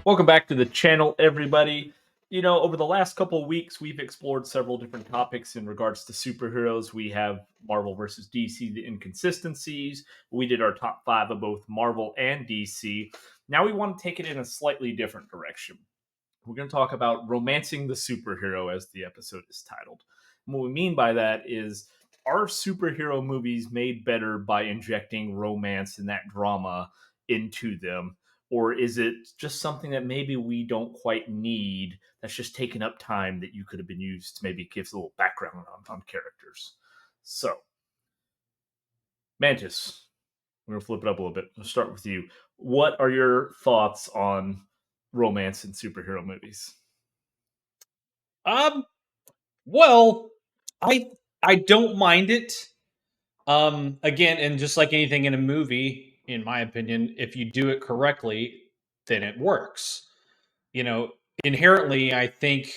Welcome back to the channel, everybody. Over the last couple of weeks, we've explored several different topics in regards to superheroes. We have Marvel versus DC, the inconsistencies. We did our top five of both Marvel and DC. Now we want to take it in a slightly different direction. We're going to talk about romancing the superhero, as the episode is titled. And what we mean by that is, are superhero movies made better by injecting romance and that drama into them? Or is it just something that maybe we don't quite need, that's just taking up time that you could have been used to maybe give a little background on characters? So, Mantis, we're going to flip it up a little bit. We'll start with you. What are your thoughts on romance in superhero movies? Um, well, I don't mind it. Again, and just like anything in a movie, in my opinion, if you do it correctly, then it works. You know, inherently, I think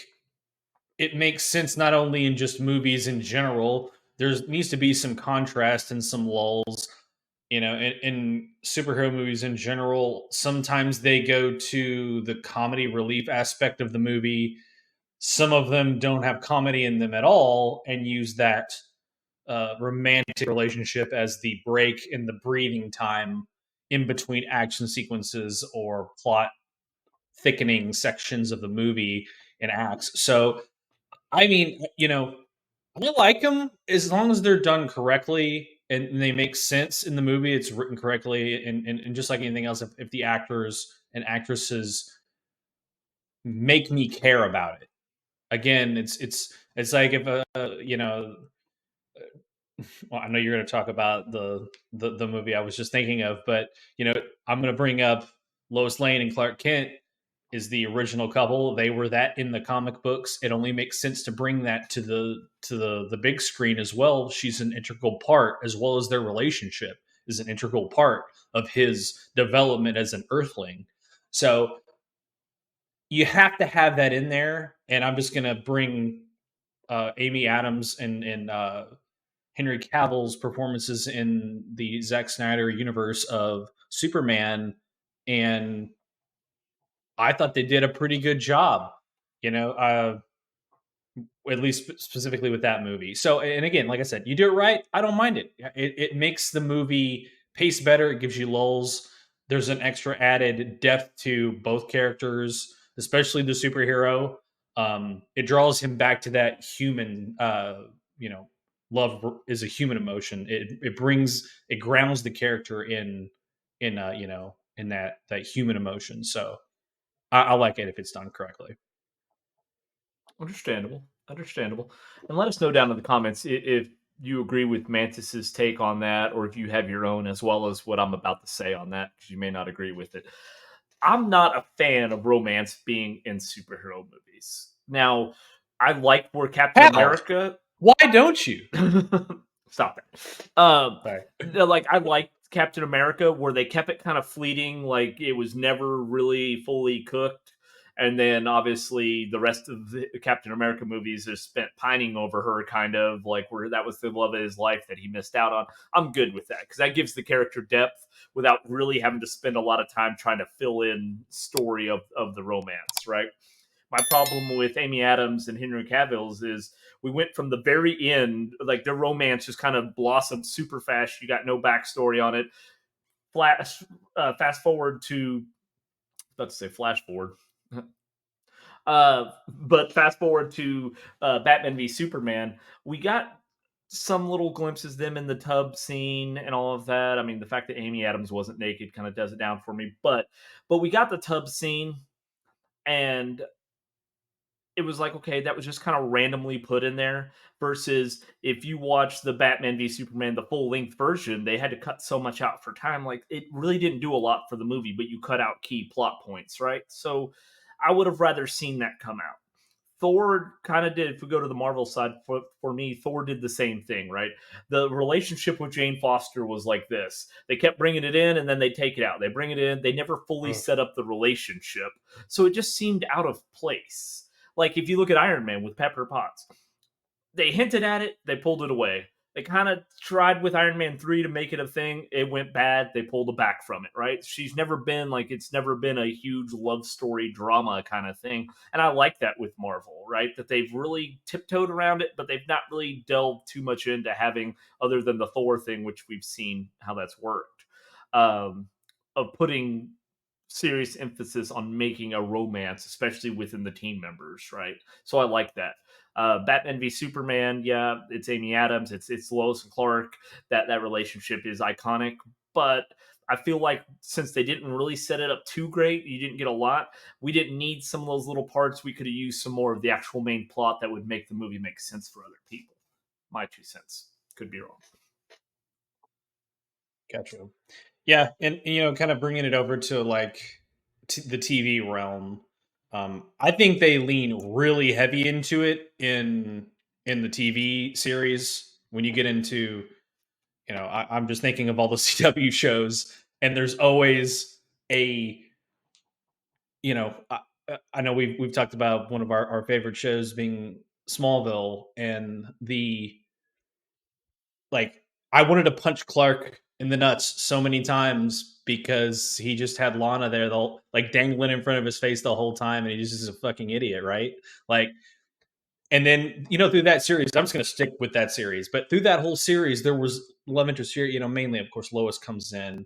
it makes sense not only in just movies in general. There needs to be some contrast and some lulls. In superhero movies in general, sometimes they go to the comedy relief aspect of the movie. Some of them don't have comedy in them at all and use that romantic relationship as the break in the breathing time in between action sequences or plot thickening sections of the movie and acts. So, I mean, I like them as long as they're done correctly and they make sense in the movie. It's written correctly, and just like anything else, if the actors and actresses make me care about it. Again, it's like if well, I know you're going to talk about the movie I was just thinking of, but I'm going to bring up Lois Lane and Clark Kent is the original couple. They were that in the comic books. It only makes sense to bring that to the big screen as well. She's an integral part, as well as their relationship is an integral part of his development as an Earthling. So you have to have that in there. And I'm just going to bring Amy Adams and Henry Cavill's performances in the Zack Snyder universe of Superman, and I thought they did a pretty good job. At least specifically with that movie. So, and again, like I said, you do it right, I don't mind it. It makes the movie pace better. It gives you lulls. There's an extra added depth to both characters, especially the superhero. It draws him back to that human. Love is a human emotion. It grounds the character in that human emotion. So I like it if it's done correctly. Understandable. And let us know down in the comments if you agree with Mantis's take on that, or if you have your own, as well as what I'm about to say on that, because you may not agree with it. I'm not a fan of romance being in superhero movies. Now, I like where Captain America. Why don't you? Stop that. Sorry. I like Captain America, where they kept it kind of fleeting, like it was never really fully cooked. And then obviously the rest of the Captain America movies are spent pining over her, kind of like where that was the love of his life that he missed out on. I'm good with that because that gives the character depth without really having to spend a lot of time trying to fill in story of the romance, right? My problem with Amy Adams and Henry Cavill's is we went from the very end, like their romance just kind of blossomed super fast. You got no backstory on it. Fast forward to, let's say flash forward. But fast forward to Batman v Superman, we got some little glimpses of them in the tub scene and all of that. I mean, the fact that Amy Adams wasn't naked kind of does it down for me, but we got the tub scene, and it was like, okay, that was just kind of randomly put in there. Versus if you watch the Batman v Superman, the full length version, they had to cut so much out for time. Like, it really didn't do a lot for the movie, but you cut out key plot points, right? So I would have rather seen that come out. Thor kind of did, if we go to the Marvel side, for me, Thor did the same thing, right? The relationship with Jane Foster was like this. They kept bringing it in and then they take it out. They bring it in. They never fully set up the relationship. So it just seemed out of place. Like if you look at Iron Man with Pepper Potts, they hinted at it, they pulled it away. They kind of tried with Iron Man 3 to make it a thing. It went bad. They pulled it back from it, right? She's never been like, it's never been a huge love story drama kind of thing. And I like that with Marvel, right? That they've really tiptoed around it, but they've not really delved too much into having, other than the Thor thing, which we've seen how that's worked, um, of putting serious emphasis on making a romance, especially within the team members, right? So I like that. Batman v Superman, yeah, it's Amy Adams, it's Lois and Clark. That relationship is iconic, but I feel like since they didn't really set it up too great, you didn't get a lot. We didn't need some of those little parts. We could have used some more of the actual main plot that would make the movie make sense for other people. My 2 cents. Could be wrong. Gotcha. Yeah, and kind of bringing it over to like the TV realm. I think they lean really heavy into it in the TV series. When you get into, I'm just thinking of all the CW shows, and there's always a, I know we've talked about one of our favorite shows being Smallville, and the like I wanted to punch Clark in the nuts so many times because he just had Lana there, the whole, like dangling in front of his face the whole time, and he just is a fucking idiot, right? Like, and then through that series, I'm just gonna stick with that series, but through that whole series, there was love interest here. Mainly, of course, Lois comes in,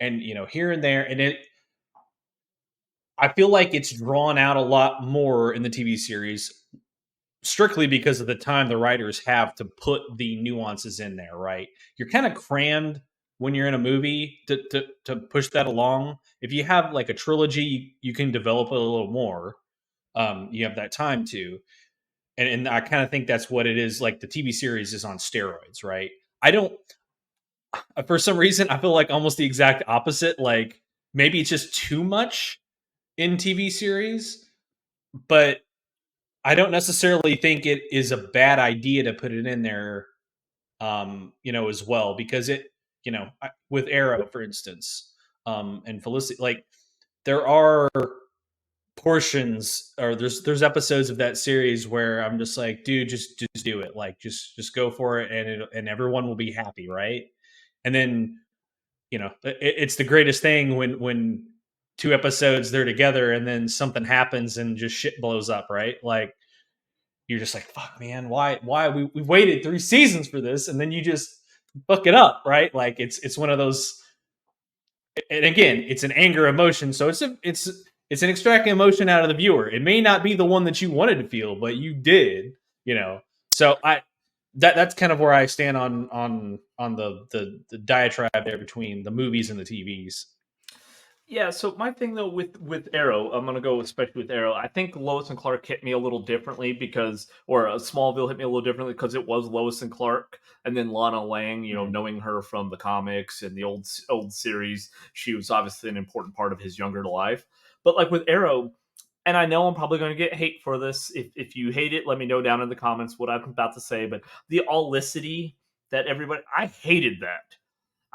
and here and there, and I feel like it's drawn out a lot more in the TV series strictly because of the time the writers have to put the nuances in there, right? You're kind of crammed when you're in a movie to push that along. If you have like a trilogy, you can develop it a little more. You have that time to. And I kind of think that's what it is. Like the TV series is on steroids, right? I don't, for some reason, I feel like almost the exact opposite. Like maybe it's just too much in TV series, but I don't necessarily think it is a bad idea to put it in there, as well, because with Arrow, for instance, and Felicity, like there are portions or there's episodes of that series where I'm just like, dude, just do it, like just go for it, and everyone will be happy, right? And then it's the greatest thing when two episodes they're together and then something happens and just shit blows up, right? Like you're just like, fuck, man, why we waited 3 seasons for this, and then you just fuck it up, right? Like it's one of those, and again, it's an anger emotion, so it's an extracting emotion out of the viewer. It may not be the one that you wanted to feel, but you did, you know. So that's kind of where I stand on the diatribe there between the movies and the TVs. Yeah, so my thing though with Arrow, I'm gonna go especially with Arrow. I think Lois and Clark hit me a little differently because, or Smallville hit me a little differently because it was Lois and Clark, and then Lana Lang. Mm. Knowing her from the comics and the old series, she was obviously an important part of his younger life. But like with Arrow, and I know I'm probably going to get hate for this. If you hate it, let me know down in the comments what I'm about to say. But the allicity that everybody, I hated that.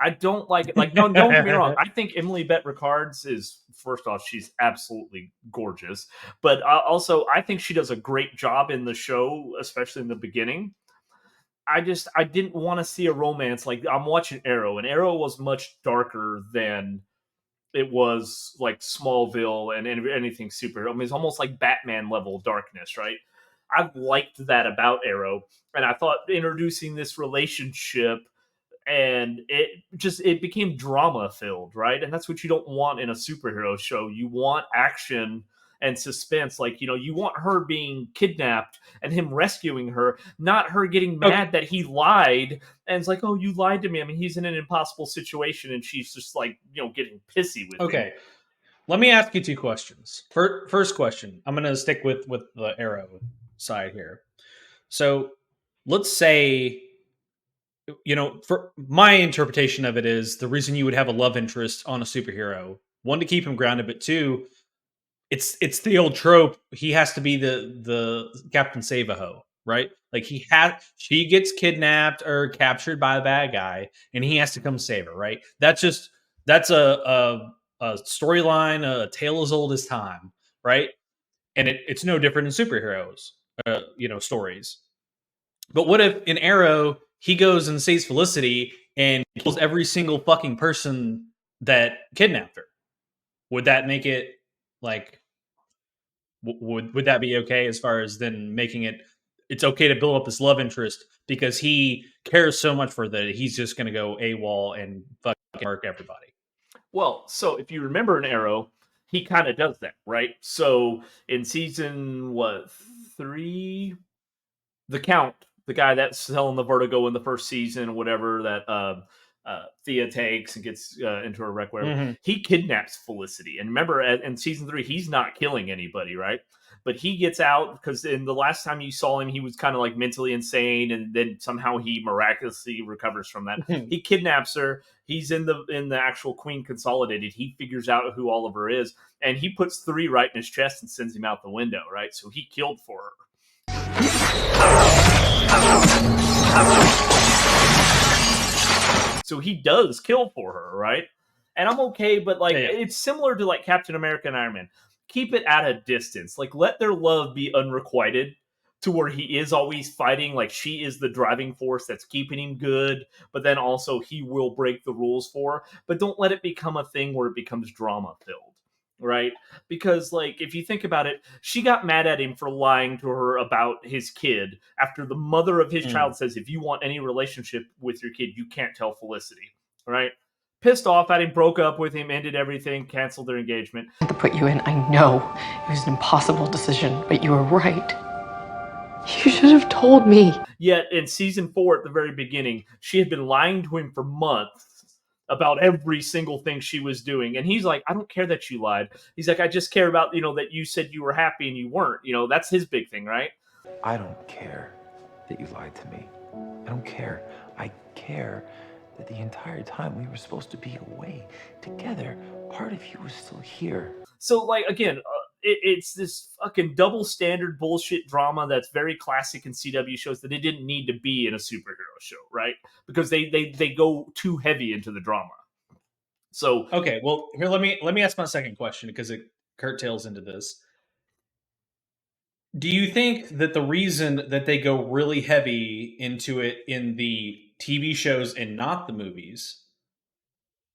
I don't like it. Like, no, don't get me wrong. I think Emily Bett Rickards is, first off, she's absolutely gorgeous. But also, I think she does a great job in the show, especially in the beginning. I didn't want to see a romance. Like, I'm watching Arrow, and Arrow was much darker than it was like Smallville and anything super. I mean, it's almost like Batman level darkness, right? I liked that about Arrow, and I thought introducing this relationship, and it became drama filled, right? And that's what you don't want in a superhero show. You want action and suspense. Like, you want her being kidnapped and him rescuing her, not her getting Okay, mad that he lied and it's like, oh, you lied to me. I mean, he's in an impossible situation and she's just like, getting pissy with him. okay. Let me ask you two questions. First question, I'm going to stick with the Arrow side here. So let's say, for my interpretation of it is the reason you would have a love interest on a superhero, one, to keep him grounded, but two, it's the old trope. He has to be the Captain Save-A-Ho, right? Like she gets kidnapped or captured by a bad guy, and he has to come save her, right? That's a storyline, a tale as old as time, right? And it's no different in superheroes, stories. But what if in Arrow he goes and saves Felicity and kills every single fucking person that kidnapped her. Would that make it like would that be okay as far as then making it's okay to build up this love interest because he cares so much for that he's just going to go AWOL and fucking mark everybody. Well, so if you remember in Arrow, he kind of does that, right? So in season what 3, the Count, the guy that's selling the Vertigo in the first season, whatever that Thea takes and gets into a wreck, whatever. Mm-hmm. He kidnaps Felicity, and remember, in season 3, he's not killing anybody, right? But he gets out because in the last time you saw him, he was kind of like mentally insane, and then somehow he miraculously recovers from that. He kidnaps her. He's in the actual Queen Consolidated. He figures out who Oliver is, and he puts 3 right in his chest and sends him out the window, right? So he killed for her. So he does kill for her, right? And I'm okay, but like Yeah. it's similar to like Captain America and Iron Man. Keep it at a distance. Like let their love be unrequited to where he is always fighting. Like she is the driving force that's keeping him good, but then also he will break the rules for her. But don't let it become a thing where it becomes drama filled, right? Because like if you think about it, she got mad at him for lying to her about his kid after the mother of his Mm. child says if you want any relationship with your kid, you can't tell Felicity, right? Pissed off at him, broke up with him, ended everything, canceled their engagement. To put you in, I know it was an impossible decision, but you were right. You should have told me. Yet in season 4 at the very beginning, she had been lying to him for months about every single thing she was doing. And he's like, I don't care that you lied. He's like, I just care about, that you said you were happy and you weren't. That's his big thing, right? I don't care that you lied to me. I don't care. I care that the entire time we were supposed to be away together, part of you was still here. So, like, again, it's this fucking double standard bullshit drama that's very classic in CW shows that it didn't need to be in a superhero show, right? Because they go too heavy into the drama. So, Okay, well, here let me ask my second question because it curtails into this. Do you think that the reason that they go really heavy into it in the TV shows and not the movies,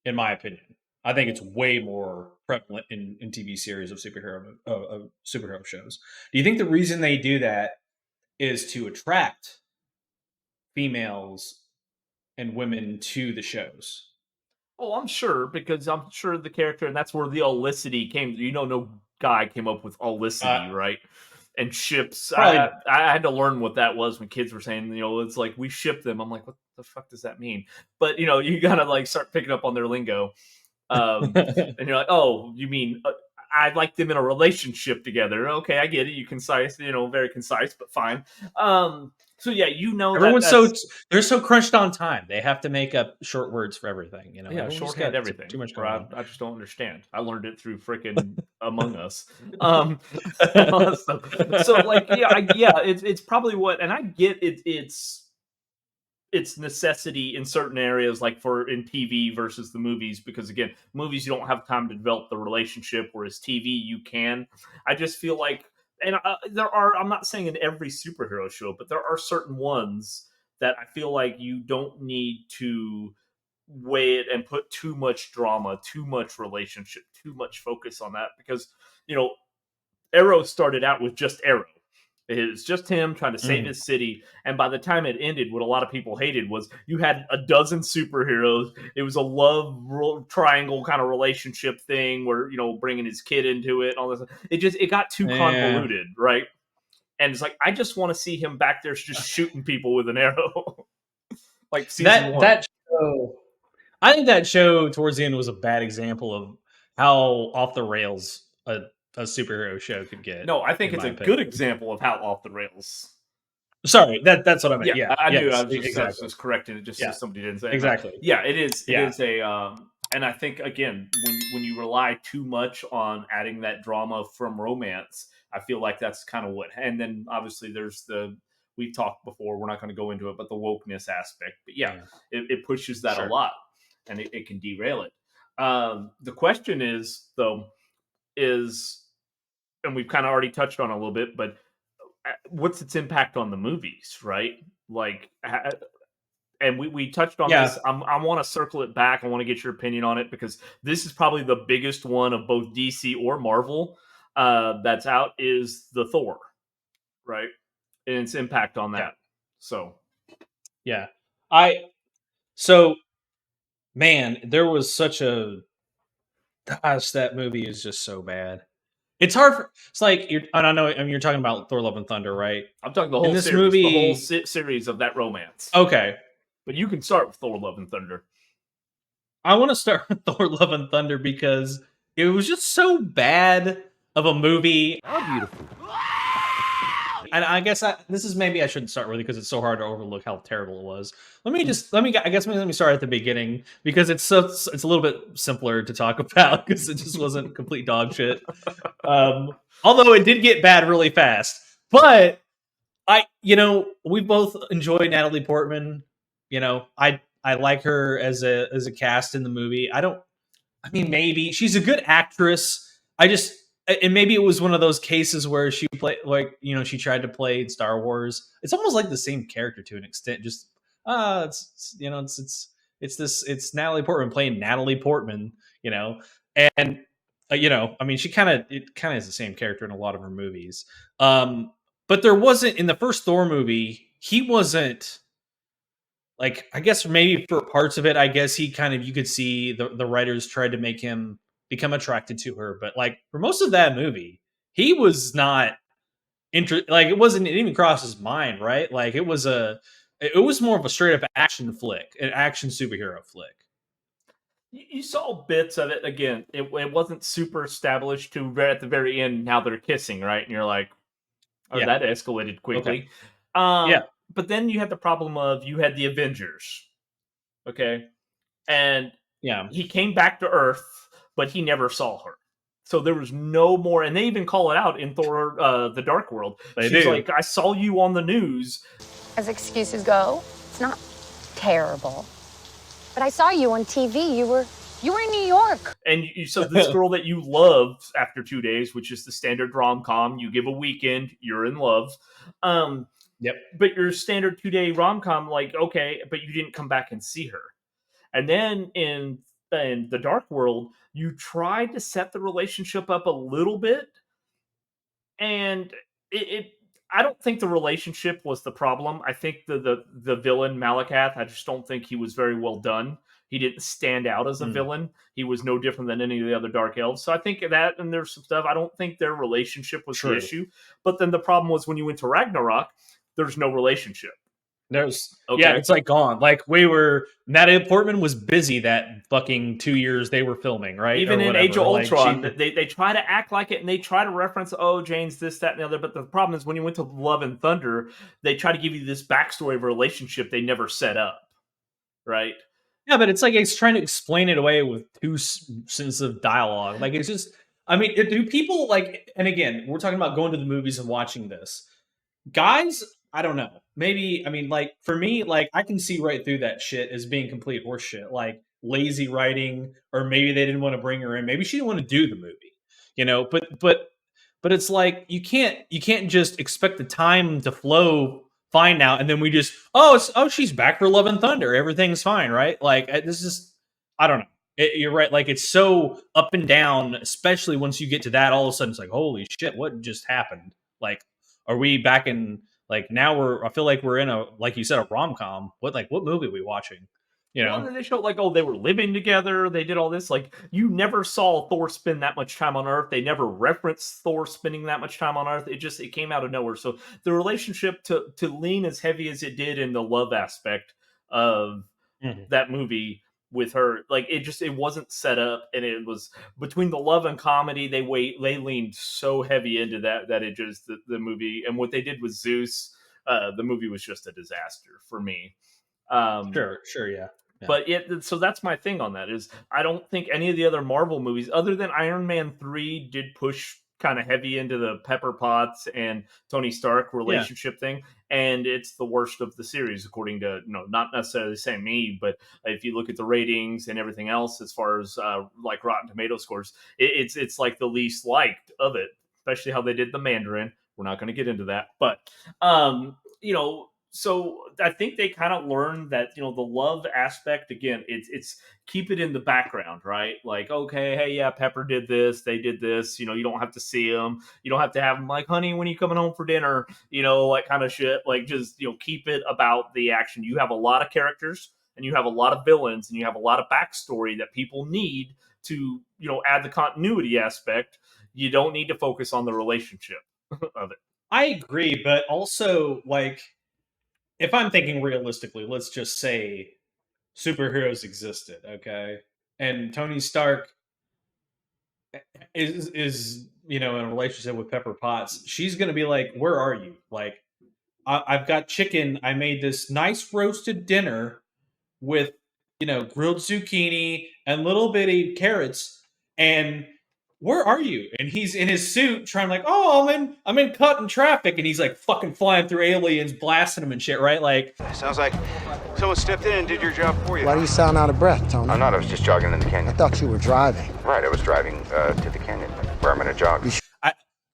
in my opinion, I think it's way more prevalent in TV series of superhero shows. Do you think the reason they do that is to attract females and women to the shows? oh, I'm sure because I'm sure the character, and that's where the Olicity came. No guy came up with Uh, Olicity, right? And ships. I, Probably. I had to learn what that was when kids were saying, it's like we ship them. I'm like, what the fuck does that mean? But you gotta like start picking up on their lingo. And you're like, oh, you mean I'd like them in a relationship together? Okay, I get it. You concise, very concise, but fine. So yeah, Everyone's so that's they're so crunched on time. They have to make up short words for everything. yeah, Everyone's just shorthand got everything. too much Or going I, on. I just don't understand. I learned it through freaking Among Us. Um, so like yeah, it's probably what, and I get it. It's necessity in certain areas, like for in TV versus the movies, because again, movies you don't have time to develop the relationship, whereas TV you can. I just feel like, and there are. I'm not saying in every superhero show, but there are certain ones that I feel like you don't need to weigh it and put too much drama, too much relationship, too much focus on that because you know Arrow started out with just Arrow. It's just him trying to save Mhm. his city. And by the time it ended, what a lot of people hated was you had a dozen superheroes. It was a triangle kind of relationship thing where, bringing his kid into it and all this. It got too Yeah. convoluted, right? And it's like, I just want to see him back there just shooting people with an arrow, like season That one. that show I think that show towards the end was a bad example of how off the rails a superhero show could get, No, I think in it's my a good opinion. example of how off the rails. Sorry, that's what I meant. Yeah, Yeah. I knew. Yes. I was Exactly. just correcting it just so Yeah. somebody didn't say it. No, Exactly. yeah, it is. It Yeah. is a. And I think again, when you rely too much on adding that drama from romance, I feel like that's kind of what. And then obviously there's the we've talked before. We're not going to go into it, but the wokeness aspect. But yeah, Yeah. it pushes that a Sure. lot, and it can derail it. The question is though is, and we've kind of already touched on it a little bit, but what's its impact on the movies, right? Like, and we touched on Yeah, this. I want to circle it back. I want to get your opinion on it because this is probably the biggest one of both DC or Marvel that's out is the Thor, right? And its impact on yeah, that. So yeah. I so man, there was such a gosh, that movie is just so bad. It's hard for it's like you're and I know I mean you're talking about Thor Love and Thunder, right? I'm talking the In whole this series, the whole movie, series of that romance. okay. But you can start with Thor: Love and Thunder. I want to start with Thor Love and Thunder because it was just so bad of a movie. How beautiful. And I guess this is maybe I shouldn't start with it because it's so hard to overlook how terrible it was. Let me start at the beginning because it's a little bit simpler to talk about because it just wasn't complete dog shit. Although it did get bad really fast, but we both enjoy Natalie Portman. I like her as a cast in the movie. I mean, maybe she's a good actress. And maybe it was one of those cases where she played, like, she tried to play in Star Wars. It's almost like the same character to an extent. Just it's Natalie Portman playing Natalie Portman. You know, and I mean, it kind of is the same character in a lot of her movies. But there wasn't in the first Thor movie. He wasn't like, I guess maybe for parts of it, I guess he kind of you could see the writers tried to make him become attracted to her, but like for most of that movie, he was not like it didn't even cross his mind, right? Like it was more of a straight up action flick, an action superhero flick. You saw bits of it again. It wasn't super established to at the very end. Now they're kissing, right? And you're like, oh, Yeah. that escalated Okay. quickly. Yeah. But then you had the problem of you had the Avengers, okay, and Yeah. he came back to Earth, but he never saw her. So there was no more, and they even call it out in Thor: The Dark World. They She's do. like, "I saw you on the news." As excuses go, it's not terrible. But I saw you on TV. You were in New York. And so this girl that you loved after 2 days, which is the standard rom com, you give a weekend, you're in love. Yep. But your standard 2 day rom com, like, okay, but you didn't come back and see her. And then in the Dark World, you tried to set the relationship up a little bit, and it I don't think the relationship was the problem. I think the villain Malakath, I just don't think he was very well done. He didn't stand out as a Mm, villain. He was no different than any of the other Dark Elves. So I think that, and there's some stuff. I don't think their relationship was the true. issue. But then the problem was when you went to Ragnarok, there's no relationship. Yeah, Okay. it's like gone. Like Natalie Portman was busy that fucking 2 years they were filming, right? Even Or in Age of whatever. Like Ultron, they try to act like it and they try to reference, oh, Jane's this, that, and the other. But the problem is when you went to Love and Thunder, they try to give you this backstory of a relationship they never set up, right? yeah, but it's like it's trying to explain it away with two sentences of dialogue. Like it's just, I mean, do people like? And again, we're talking about going to the movies and watching this. Guys, I don't know. Maybe I mean, like for me, like I can see right through that shit as being complete horseshit, like lazy writing, or maybe they didn't want to bring her in. Maybe she didn't want to do the movie, but it's like you can't just expect the time to flow fine now, and then we just she's back for Love and Thunder, everything's fine, right? Like this is I don't know. You're right. Like it's so up and down, especially once you get to that. All of a sudden, it's like, holy shit, what just happened? Like, are we back in like now? I feel like we're in a like you said a rom com. What movie are we watching? You Well, know? and then they showed like, oh, they were living together. They did all this. Like, you never saw Thor spend that much time on Earth. They never referenced Thor spending that much time on Earth. It came out of nowhere. So the relationship to lean as heavy as it did in the love aspect of Mhm. that movie with her, like it wasn't set up, and it was between the love and comedy. They leaned so heavy into that it just the movie and what they did with Zeus. The movie was just a disaster for me. Um, Sure, yeah, yeah, but so that's my thing on that is I don't think any of the other Marvel movies, other than Iron Man 3, did push kind of heavy into the Pepper Potts and Tony Stark yeah. relationship thing, and it's the worst of the series according to not necessarily saying me, but if you look at the ratings and everything else as far as like Rotten Tomato scores, it's like the least liked of it, especially how they did the Mandarin. We're not going to get into that, but so I think they kind of learned that the love aspect again. It's keep it in the background, right? Like, okay, hey, yeah, Pepper did this, they did this. You don't have to see them. You don't have to have them like, honey, when you coming home for dinner? Like kind of shit. Like, just keep it about the action. You have a lot of characters, and you have a lot of villains, and you have a lot of backstory that people need to add the continuity aspect. You don't need to focus on the relationship of it. I agree, but also like if I'm thinking realistically, let's just say superheroes existed, okay? And Tony Stark is in a relationship with Pepper Potts. She's gonna be like, "Where are you?" Like, I've got chicken. I made this nice roasted dinner with grilled zucchini and little bitty carrots, and where are you? And he's in his suit trying like, oh, I'm in cut in traffic, and he's like fucking flying through aliens, blasting them and shit, right? Like, Sounds like someone stepped in and did your job for you. Why do you sound out of breath, Tony? I'm not. I was just jogging in the I canyon. thought you were driving. Right, I was driving to the canyon where I'm going to jog.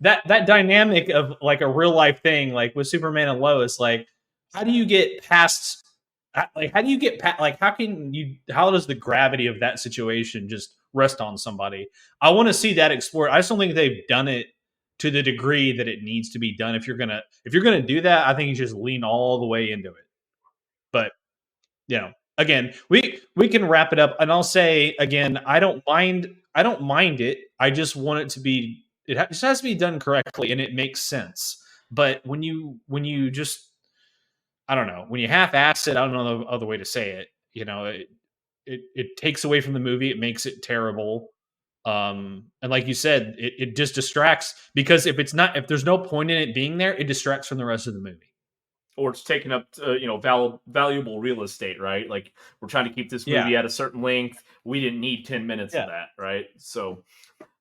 that dynamic of like a real life thing, like with Superman and Lois, like how do you get past? Like, how do you get past? Like, how can you? How does the gravity of that situation just rest on somebody? I want to see that explored. I just don't think they've done it to the degree that it needs to be done. If you're gonna do that, I think you just lean all the way into it. But again, we can wrap it up, and I'll say again, I don't mind it. I just want it to be. Just has to be done correctly, and it makes sense. But when you just I don't know, when you half-ass it, I don't know the other way to say it. It takes away from the movie. It makes it terrible. And like you said, it just distracts because if there's no point in it being there, it distracts from the rest of the movie. Or it's taking up valuable real estate, right? Like, we're trying to keep this Yeah, movie at a certain length. We didn't need 10 minutes of yeah, that, right? So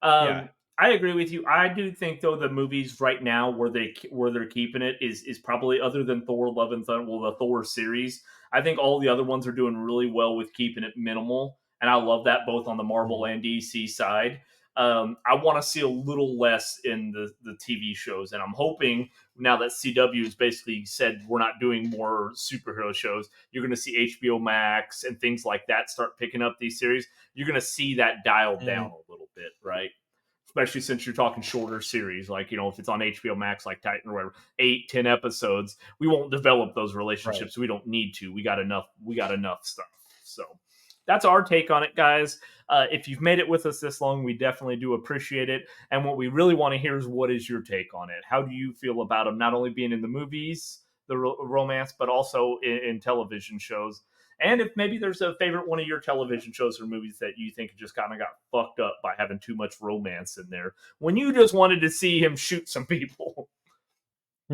yeah. I agree with you. I do think though the movies right now where they're keeping it is probably, other than Thor: Love and Thunder, well, the Thor series. I think all the other ones are doing really well with keeping it minimal, and I love that both on the Marvel Mhm. and DC side. I want to see a little less in the TV shows, and I'm hoping now that CW has basically said we're not doing more superhero shows, you're going to see HBO Max and things like that start picking up these series. You're going to see that dialed down Mm, a little bit, right? Especially since you're talking shorter series, like if it's on HBO Max, like Titan or whatever, 8-10 episodes, we won't develop those right. relationships. We don't need to. We got enough. We got enough stuff. So that's our take on it, guys. If you've made it with us this long, we definitely do appreciate it. And what we really want to hear is, what is your take on it? How do you feel about them not only being in the movies, the romance, but also in television shows? And if maybe there's a favorite one of your television shows or movies that you think just kind of got fucked up by having too much romance in there, when you just wanted to see him shoot some people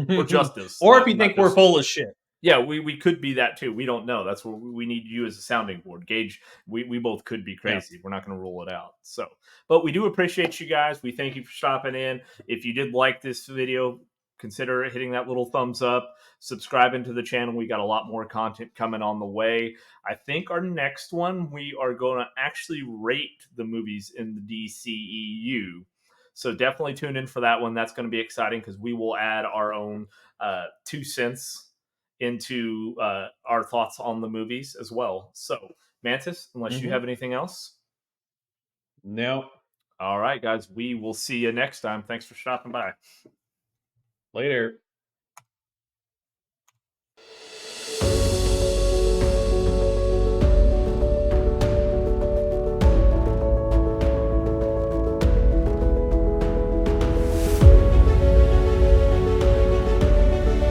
for justice, Or if not you think not we're just. full of shit. Yeah, we could be that too. We don't know. That's where we need you as a sounding board. Gauge, we both could be Yeah. crazy. We're not going to rule it out. So, but we do appreciate you guys. We thank you for stopping in. If you did like this video, consider hitting that little thumbs up, subscribing to the channel. We got a lot more content coming on the way. I think our next one, we are going to actually rate the movies in the DCEU. So definitely tune in for that one. That's going to be exciting because we will add our own 2 cents into our thoughts on the movies as well. So, Mantis, unless you Hmm. have anything else. No. All right, guys, we will see you next time. Thanks for stopping by. Later.